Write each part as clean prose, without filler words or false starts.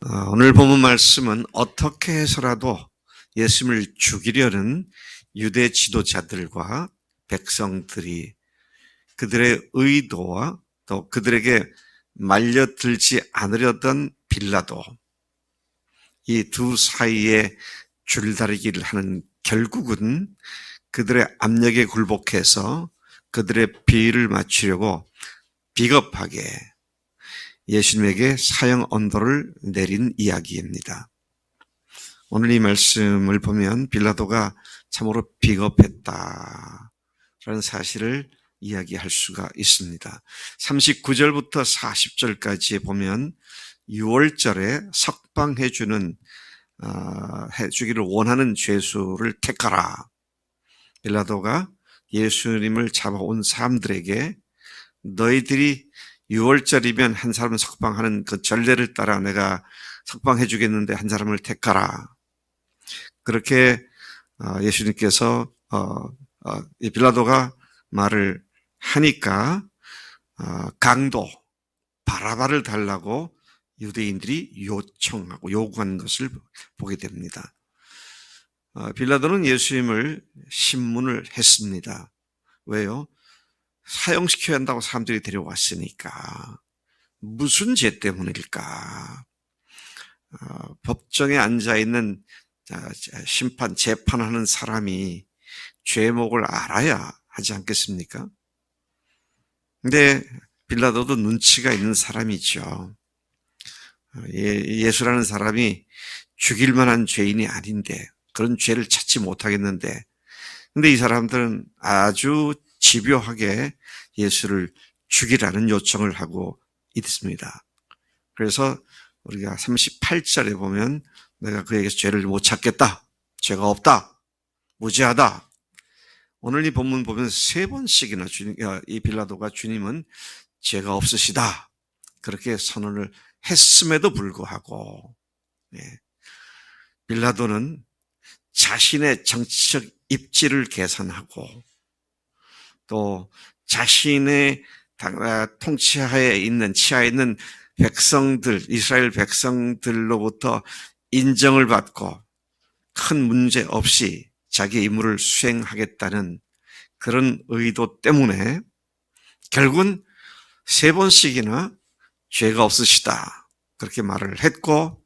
오늘 본문 말씀은 어떻게 해서라도 예수님을 죽이려는 유대 지도자들과 백성들이 그들의 의도와 또 그들에게 말려들지 않으려던 빌라도, 이 두 사이에 줄다리기를 하는, 결국은 그들의 압력에 굴복해서 그들의 비위를 맞추려고 비겁하게 예수님에게 사형 언도를 내린 이야기입니다. 오늘 이 말씀을 보면 빌라도가 참으로 비겁했다라는 사실을 이야기할 수가 있습니다. 39절부터 40절까지에 보면 6월절에 석방해주는 해주기를 원하는 죄수를 택하라. 빌라도가 예수님을 잡아온 사람들에게 너희들이 6월절이면 한 사람을 석방하는 그 전례를 따라 내가 석방해 주겠는데 한 사람을 택하라. 그렇게 예수님께서 빌라도가 말을 하니까 강도 바라바를 달라고 유대인들이 요청하고 요구하는 것을 보게 됩니다. 빌라도는 예수님을 신문을 했습니다. 왜요? 사형시켜야 한다고 사람들이 데려왔으니까. 무슨 죄 때문일까? 법정에 앉아있는 재판하는 사람이 죄목을 알아야 하지 않겠습니까? 근데 빌라도도 눈치가 있는 사람이죠. 예수라는 사람이 죽일 만한 죄인이 아닌데, 그런 죄를 찾지 못하겠는데, 근데 이 사람들은 아주 집요하게 예수를 죽이라는 요청을 하고 있습니다. 그래서 우리가 38절에 보면 내가 그에게서 죄를 못 찾겠다. 죄가 없다. 무죄하다. 오늘 이 본문 보면 3번씩이나 이 빌라도가 주님은 죄가 없으시다. 그렇게 선언을 했음에도 불구하고 빌라도는 자신의 정치적 입지를 계산하고 또 자신의 통치하에 있는 치하에 있는 백성들, 이스라엘 백성들로부터 인정을 받고 큰 문제 없이 자기의 임무를 수행하겠다는 그런 의도 때문에 결국은 3번씩이나 죄가 없으시다 그렇게 말을 했고,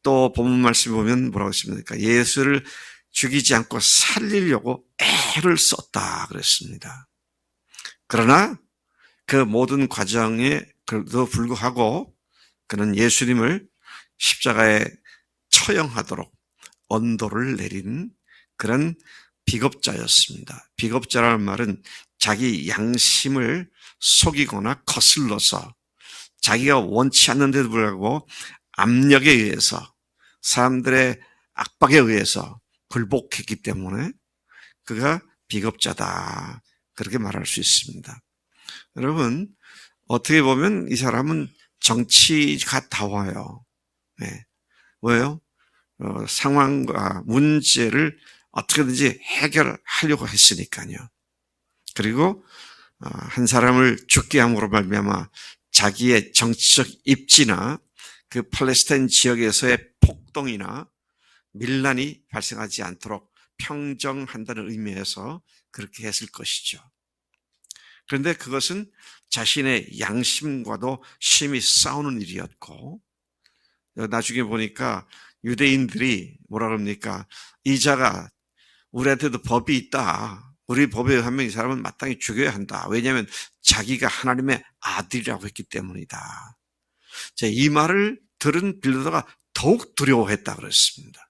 또 본문 말씀 보면 뭐라고 했습니까? 예수를 죽이지 않고 살리려고 애를 썼다 그랬습니다. 그러나 그 모든 과정에도 불구하고 그는 예수님을 십자가에 처형하도록 언도를 내린 그런 비겁자였습니다. 비겁자라는 말은 자기 양심을 속이거나 거슬러서 자기가 원치 않는데도 불구하고 압력에 의해서, 사람들의 압박에 의해서 굴복했기 때문에 그가 비겁자다 그렇게 말할 수 있습니다. 여러분, 어떻게 보면 이 사람은 정치가 다워요. 왜요? 상황과 문제를 어떻게든지 해결하려고 했으니까요. 그리고 한 사람을 죽게 함으로 말미암아 자기의 정치적 입지나 그 팔레스타인 지역에서의 폭동이나 밀란이 발생하지 않도록 평정한다는 의미에서 그렇게 했을 것이죠. 그런데 그것은 자신의 양심과도 심히 싸우는 일이었고, 나중에 보니까 유대인들이 뭐라 그럽니까? 이 자가 우리한테도 법이 있다. 우리 법에 의하면 이 사람은 마땅히 죽여야 한다. 왜냐하면 자기가 하나님의 아들이라고 했기 때문이다. 이 말을 들은 빌라도가 더욱 두려워했다 그랬습니다.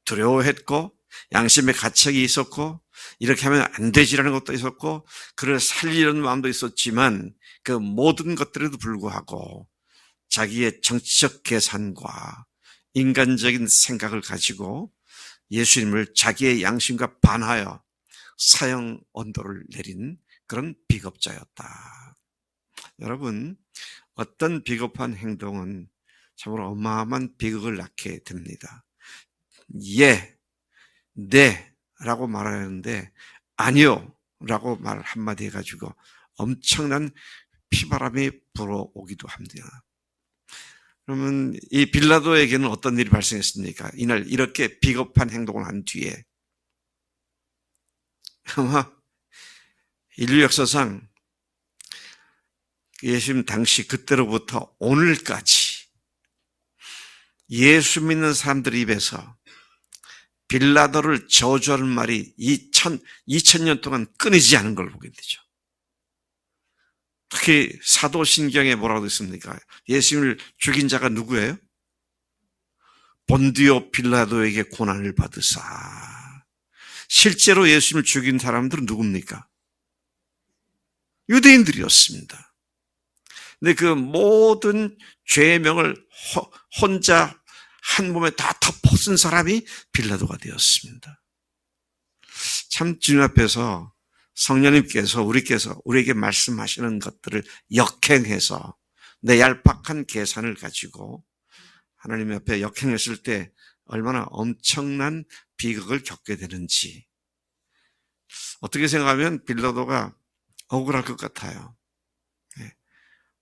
두려워했고 양심의 가책이 있었고 이렇게 하면 안 되지라는 것도 있었고 그를 살리려는 마음도 있었지만 그 모든 것들에도 불구하고 자기의 정치적 계산과 인간적인 생각을 가지고 예수님을 자기의 양심과 반하여 사형 언도를 내린 그런 비겁자였다. 여러분, 어떤 비겁한 행동은 참으로 어마어마한 비극을 낳게 됩니다. 예, 네 라고 말하는데 아니요 라고 말 한마디 해가지고 엄청난 피바람이 불어오기도 합니다. 그러면 이 빌라도에게는 어떤 일이 발생했습니까? 이날 이렇게 비겁한 행동을 한 뒤에 아마 인류 역사상 예수님 당시 그때로부터 오늘까지 예수 믿는 사람들 입에서 빌라도를 저주하는 말이 2000년 동안 끊이지 않은 걸 보게 되죠. 특히 사도신경에 뭐라고 있습니까? 예수님을 죽인 자가 누구예요? 본디오 빌라도에게 고난을 받으사. 실제로 예수님을 죽인 사람들은 누굽니까? 유대인들이었습니다. 근데 그 모든 죄명을 혼자 한 몸에 다 덮어쓴 사람이 빌라도가 되었습니다. 참 주님 앞에서 성령님께서 우리에게 말씀하시는 것들을 역행해서 내 얄팍한 계산을 가지고 하나님 앞에 역행했을 때 얼마나 엄청난 비극을 겪게 되는지 어떻게 생각하면 빌라도가 억울할 것 같아요.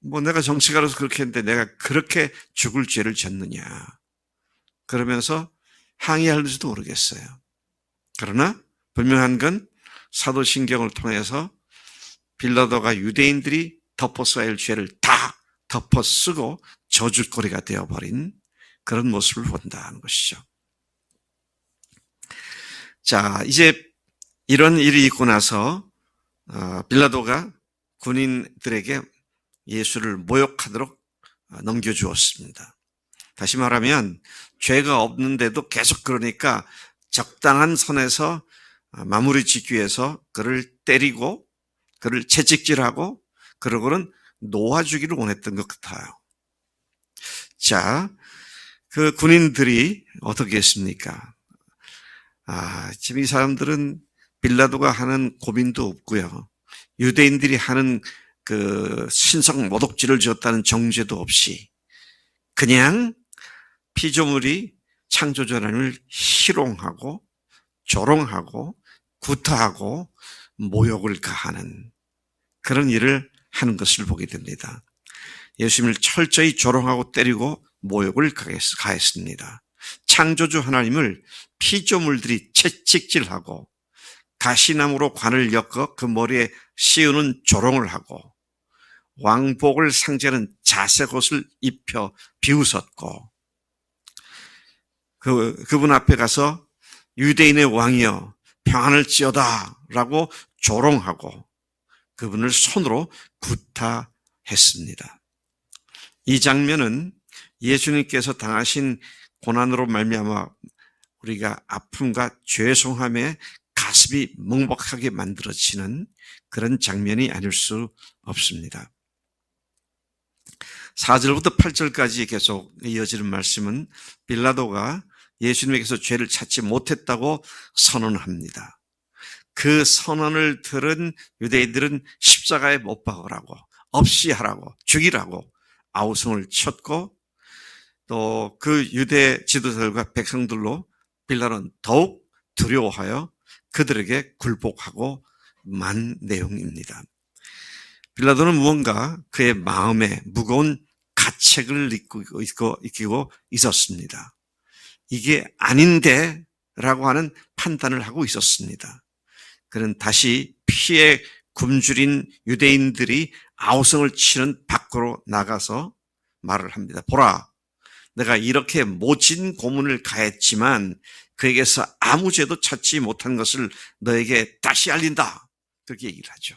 뭐 내가 정치가로서 그렇게 했는데 내가 그렇게 죽을 죄를 졌느냐 그러면서 항의할지도 모르겠어요. 그러나 분명한 건 사도신경을 통해서 빌라도가 유대인들이 덮어써야 할 죄를 다 덮어쓰고 저주거리가 되어버린 그런 모습을 본다는 것이죠. 자, 이제 이런 일이 있고 나서 빌라도가 군인들에게 예수를 모욕하도록 넘겨주었습니다. 다시 말하면 죄가 없는데도 계속 그러니까 적당한 선에서 마무리 짓기 위해서 그를 때리고 그를 채찍질하고 그러고는 놓아주기를 원했던 것 같아요. 자, 그 군인들이 어떻게 했습니까? 지금 이 사람들은 빌라도가 하는 고민도 없고요. 유대인들이 하는 그 신성 모독죄를 지었다는 정죄도 없이 그냥 피조물이 창조주 하나님을 희롱하고 조롱하고 구타하고 모욕을 가하는 그런 일을 하는 것을 보게 됩니다. 예수님을 철저히 조롱하고 때리고 모욕을 가했습니다. 창조주 하나님을 피조물들이 채찍질하고 가시나무로 관을 엮어 그 머리에 씌우는 조롱을 하고 왕복을 상징하는 자색 옷을 입혀 비웃었고 그분 앞에 가서 유대인의 왕이여 평안을 지어다 라고 조롱하고 그분을 손으로 구타했습니다. 이 장면은 예수님께서 당하신 고난으로 말미암아 우리가 아픔과 죄송함에 가슴이 먹먹하게 만들어지는 그런 장면이 아닐 수 없습니다. 4절부터 8절까지 계속 이어지는 말씀은 빌라도가 예수님에게서 죄를 찾지 못했다고 선언합니다. 그 선언을 들은 유대인들은 십자가에 못 박으라고, 없이 하라고, 죽이라고 아우성을 쳤고 또 그 유대 지도자들과 백성들로 빌라도는 더욱 두려워하여 그들에게 굴복하고 만 내용입니다. 빌라도는 무언가 그의 마음에 무거운 가책을 느끼고 있었습니다. 이게 아닌데 라고 하는 판단을 하고 있었습니다. 그는 다시 피에 굶주린 유대인들이 아우성을 치는 밖으로 나가서 말을 합니다. 보라, 내가 이렇게 모진 고문을 가했지만 그에게서 아무 죄도 찾지 못한 것을 너에게 다시 알린다. 그렇게 얘기를 하죠.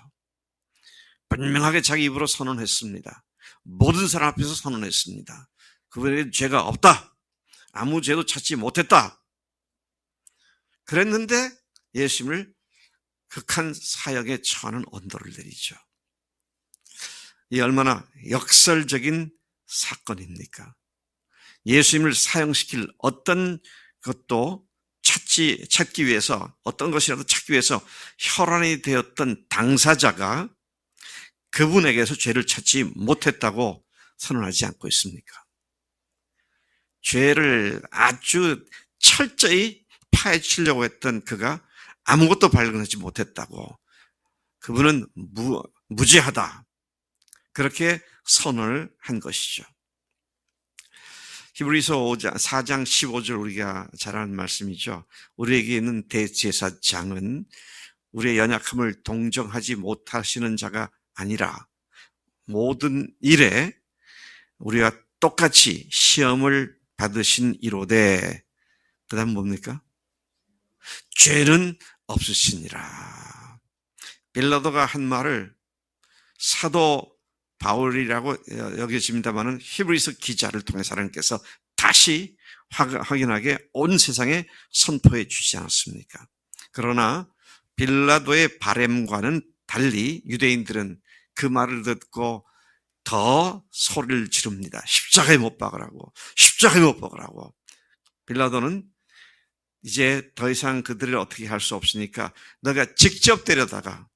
분명하게 자기 입으로 선언했습니다. 모든 사람 앞에서 선언했습니다. 그분에게 죄가 없다. 아무 죄도 찾지 못했다. 그랬는데 예수님을 극한 사형에 처하는 언도를 내리죠. 이 얼마나 역설적인 사건입니까? 예수님을 사형시킬 어떤 것도 찾기 위해서 어떤 것이라도 찾기 위해서 혈안이 되었던 당사자가 그분에게서 죄를 찾지 못했다고 선언하지 않고 있습니까? 죄를 아주 철저히 파헤치려고 했던 그가 아무것도 발견하지 못했다고 그분은 무죄하다 그렇게 선언을 한 것이죠. 히브리서 4장 15절 우리가 잘 아는 말씀이죠. 우리에게 있는 대제사장은 우리의 연약함을 동정하지 못하시는 자가 아니라 모든 일에 우리가 똑같이 시험을 받으신 이로되, 그 다음 뭡니까? 죄는 없으시니라. 빌라도가 한 말을 사도 바울이라고 여겨집니다마는 히브리서 기자를 통해서 하나님께서 다시 확인하게 온 세상에 선포해 주지 않았습니까? 그러나 빌라도의 바램과는 달리 유대인들은 그 말을 듣고 더 소리를 지릅니다. 십자가에 못 박으라고, 십자가에 못 박으라고. 빌라도는 이제 더 이상 그들을 어떻게 할 수 없으니까 너가 직접 데려다가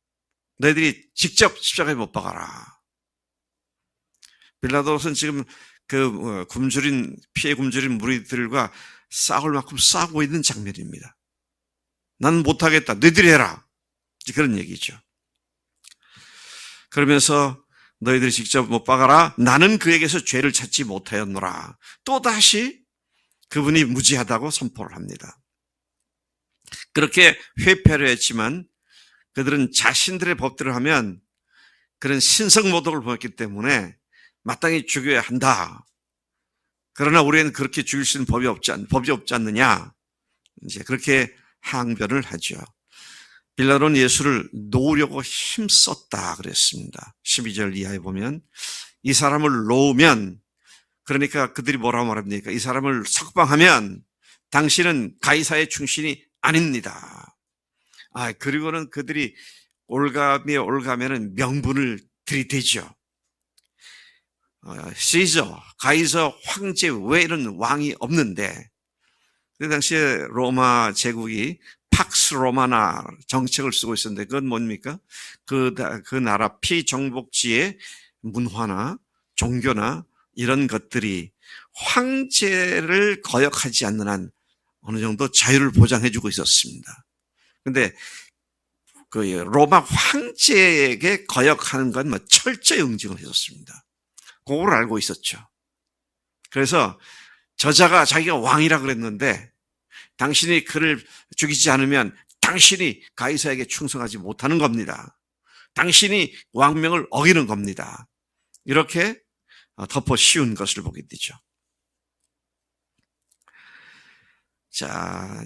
너희들이 직접 십자가에 못 박아라. 빌라도는 지금 그 피해 굶주린 무리들과 싸울 만큼 싸우고 있는 장면입니다. 나는 못하겠다. 너희들이 해라. 그런 얘기죠. 그러면서 너희들이 직접 못 박아라. 나는 그에게서 죄를 찾지 못하였노라. 또다시 그분이 무지하다고 선포를 합니다. 그렇게 회피하려 했지만 그들은 자신들의 법대로 하면 그런 신성모독을 보였기 때문에 마땅히 죽여야 한다. 그러나 우리는 그렇게 죽일 수 있는 법이 없지 않느냐. 이제 그렇게 항변을 하죠. 빌라도는 예수를 놓으려고 힘썼다 그랬습니다. 12절 이하에 보면 이 사람을 놓으면, 그러니까 그들이 뭐라고 말합니까? 이 사람을 석방하면 당신은 가이사의 충신이 아닙니다. 그리고는 그들이 올가면은 명분을 들이대죠. 시저, 가이사 황제 외에는 왕이 없는데, 그 당시에 로마 제국이 팍스 로마나 정책을 쓰고 있었는데, 그건 뭡니까? 그 나라 피정복지의 문화나 종교나 이런 것들이 황제를 거역하지 않는 한 어느 정도 자유를 보장해주고 있었습니다. 근데 그 로마 황제에게 거역하는 건 철저히 응징을 했었습니다. 그걸 알고 있었죠. 그래서 저자가 자기가 왕이라 그랬는데 당신이 그를 죽이지 않으면 당신이 가이사에게 충성하지 못하는 겁니다. 당신이 왕명을 어기는 겁니다. 이렇게 덮어 씌운 것을 보게 되죠. 자,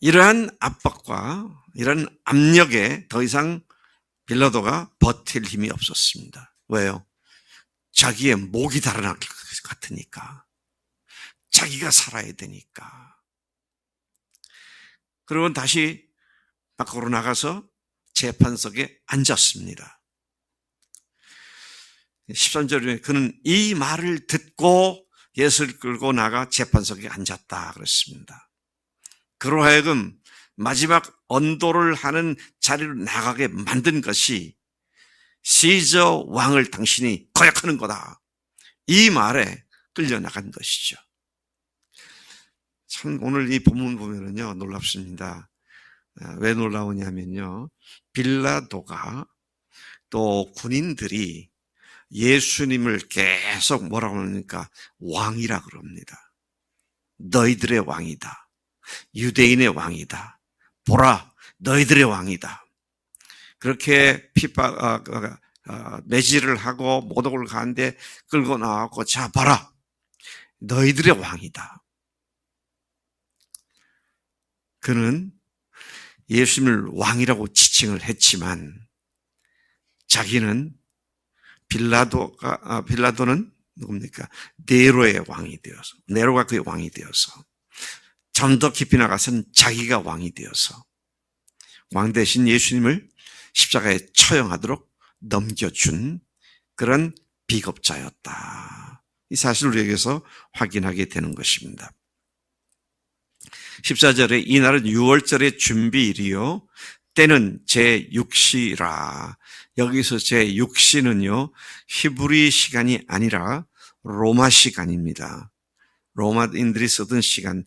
이러한 압박과 이런 압력에 더 이상 빌라도가 버틸 힘이 없었습니다. 왜요? 자기의 목이 달아날 것 같으니까. 자기가 살아야 되니까. 그러고 다시 밖으로 나가서 재판석에 앉았습니다. 13절에 그는 이 말을 듣고 예수를 끌고 나가 재판석에 앉았다 그랬습니다. 그로 하여금 마지막 언도를 하는 자리로 나가게 만든 것이 시저 왕을 당신이 거역하는 거다. 이 말에 끌려나간 것이죠. 참 오늘 이 본문 보면은요 놀랍습니다. 왜 놀라우냐면요, 빌라도가 또 군인들이 예수님을 계속 뭐라고 하니까 왕이라 그럽니다. 너희들의 왕이다. 유대인의 왕이다. 보라, 너희들의 왕이다. 그렇게 매질을 하고 모독을 가는데 끌고 나왔고, 자 봐라, 너희들의 왕이다. 그는 예수님을 왕이라고 지칭을 했지만 자기는 빌라도는 누굽니까? 네로의 왕이 되어서, 네로가 그의 왕이 되어서 좀 더 깊이 나가서는 자기가 왕이 되어서 왕 대신 예수님을 십자가에 처형하도록 넘겨준 그런 비겁자였다. 이 사실을 우리에게서 확인하게 되는 것입니다. 14절에 이날은 6월절의 준비일이요 때는 제6시라. 여기서 제6시는요 히브리 시간이 아니라 로마 시간입니다. 로마인들이 쓰던 시간,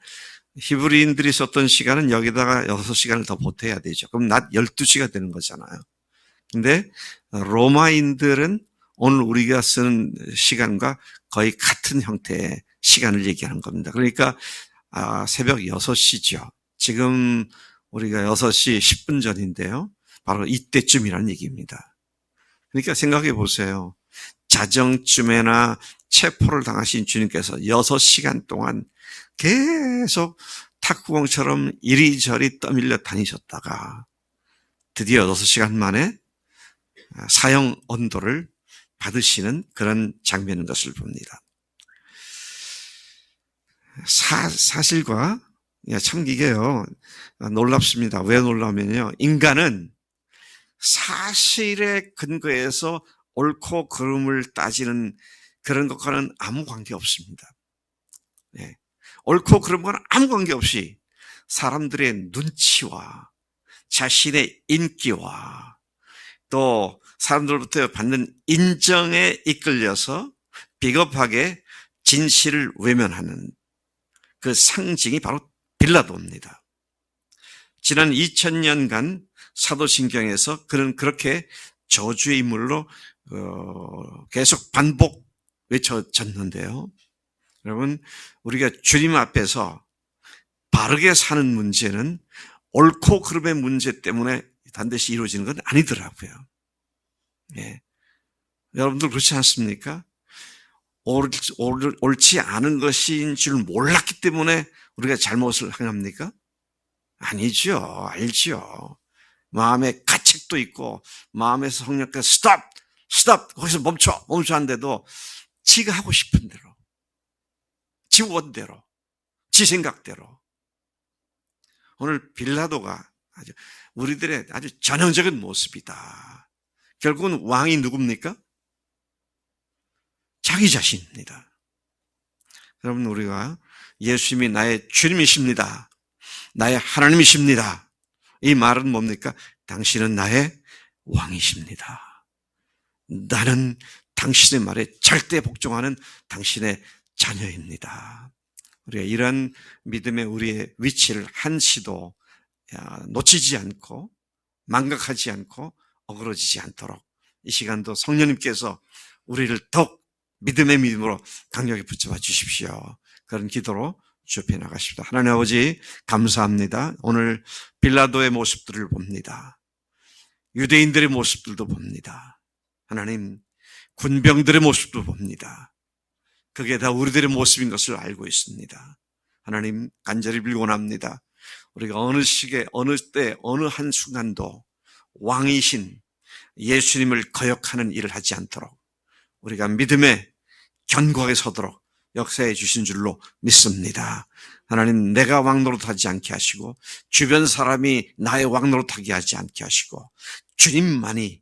히브리인들이 썼던 시간은 여기다가 6시간을 더 보태야 되죠. 그럼 낮 12시가 되는 거잖아요. 근데 로마인들은 오늘 우리가 쓰는 시간과 거의 같은 형태의 시간을 얘기하는 겁니다. 그러니까 새벽 6시죠. 지금 우리가 6시 10분 전인데요. 바로 이때쯤이라는 얘기입니다. 그러니까 생각해 보세요. 자정쯤에나 체포를 당하신 주님께서 6시간 동안 계속 탁구공처럼 이리저리 떠밀려 다니셨다가 드디어 6시간 만에 사형 언도를 받으시는 그런 장면인 것을 봅니다. 사실과 참 이게요 놀랍습니다. 왜 놀라면요, 인간은 사실에 근거해서 옳고 그름을 따지는 그런 것과는 아무 관계 없습니다. 네. 옳고 그른 건 아무 관계 없이 사람들의 눈치와 자신의 인기와 또 사람들로부터 받는 인정에 이끌려서 비겁하게 진실을 외면하는 그 상징이 바로 빌라도입니다. 지난 2000년간 사도신경에서 그는 그렇게 저주의 인물로 계속 반복 외쳐졌는데요. 여러분, 우리가 주님 앞에서 바르게 사는 문제는 옳고 그름의 문제 때문에 반드시 이루어지는 건 아니더라고요. 예. 여러분들 그렇지 않습니까? 옳지 않은 것인 줄 몰랐기 때문에 우리가 잘못을 행합니까? 아니죠. 알죠. 마음에 가책도 있고 마음에서 성령께서 스톱 거기서 멈춰 한데도 지가 하고 싶은 대로, 지 원대로, 지 생각대로. 오늘 빌라도가 우리들의 아주 전형적인 모습이다. 결국은 왕이 누굽니까? 자기 자신입니다. 여러분, 우리가 예수님이 나의 주님이십니다, 나의 하나님이십니다, 이 말은 뭡니까? 당신은 나의 왕이십니다. 나는 당신의 말에 절대 복종하는 당신의 자녀입니다. 우리가 이런 믿음의 우리의 위치를 한시도 놓치지 않고 망각하지 않고 어그러지지 않도록 이 시간도 성령님께서 우리를 더욱 믿음의 믿음으로 강력히 붙잡아 주십시오. 그런 기도로 좁혀 나가십시다. 하나님 아버지, 감사합니다. 오늘 빌라도의 모습들을 봅니다. 유대인들의 모습들도 봅니다. 하나님, 군병들의 모습도 봅니다. 그게 다 우리들의 모습인 것을 알고 있습니다. 하나님, 간절히 빌곤합니다. 우리가 어느 시기에, 어느 때, 어느 한순간도 왕이신 예수님을 거역하는 일을 하지 않도록 우리가 믿음의 견고하게 서도록 역사해 주신 줄로 믿습니다. 하나님, 내가 왕노릇하지 않게 하시고 주변 사람이 나의 왕노릇하게 하지 않게 하시고 주님만이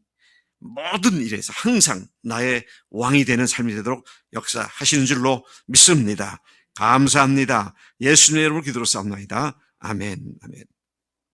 모든 일에서 항상 나의 왕이 되는 삶이 되도록 역사하시는 줄로 믿습니다. 감사합니다. 예수님의 이름으로 기도로 싸움나이다. 아멘. 아멘.